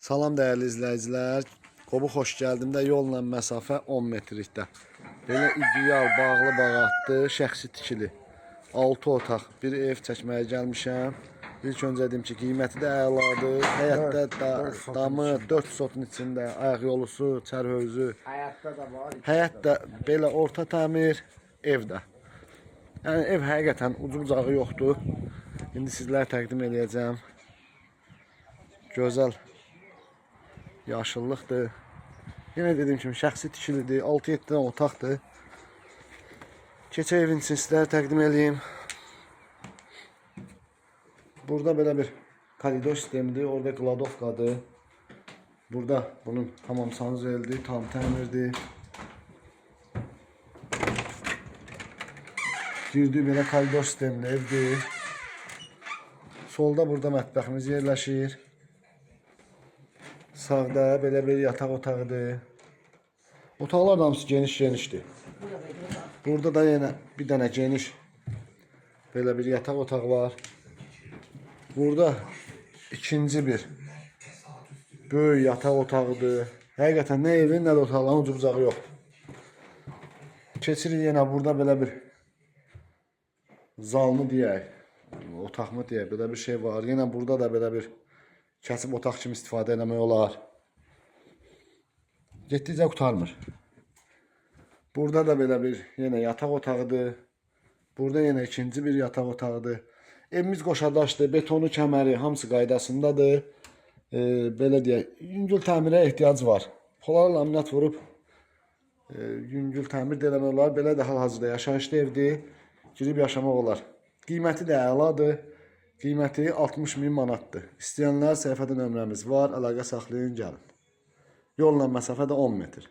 Salam dəyərli izləyicilər. Qobu xoş gəldim də yolla məsafə 10 metrlikdə. Belə ideal bağlı bağatlı, şəxsi tikili. 6 otaq, bir ev çəkməyə gəlmişəm. İlk öncə dedim ki, qiyməti də əladır. Həyətdə damı 4 sotun içində, ayaq yolusu, çərhövzü. Həyətdə də var. Həyətdə belə orta təmir, evdə. Yəni ev həqiqətən ucu-bucağı yoxdur. İndi sizlərə təqdim edəcəm. Gözəl yaşıllıqdır. Yenə dediyim kimi şəxsi tikilidir. 6-7 dənə otaqdır. Keçə evin için sizlərə təqdim edeyim. Burada belə bir koridor sistemidir. Orada kladovkadır. Burada bunun hamam sanuzelidir, tam təmirdir. Girdiyi belə koridor sistemli evdir. Solda burada mətbəximiz yerləşir. Sağda belə bir yataq otağıdır. Otaqlar da hamısı geniş-genişdir. Burada da yenə bir dənə geniş belə bir yataq otağı var. Burada ikinci bir böyük yataq otağıdır. Həqiqətən nə evin, nə də otaqların ucu-bucağı yoxdur. Keçirik yenə burada belə bir zalmı deyək, otaqmı deyək, belə bir şey var. Yenə burada da belə bir kəsib otaq kimi istifadə etmək olar. Getdikcə qurtarmır. Burada da belə bir yenə yataq otağıdır. Burada yenə ikinci bir yataq otağıdır. Evimiz qoşadaşdır, betonu, kəməri hamısı qaydasındadır. Belə deyək, yüngül təmirə ehtiyac var. Polar laminat vurub yüngül təmir də eləmək olar. Belə də hal-hazırda yaşayışlı evdir. Girib yaşamaq olar. Qiyməti də əladır. Qiyməti 60.000 manatdır. İstəyənlər səhifədə nömrəmiz var. Əlaqə saxlayın, gəlin. Yolla məsafə də 10 metr.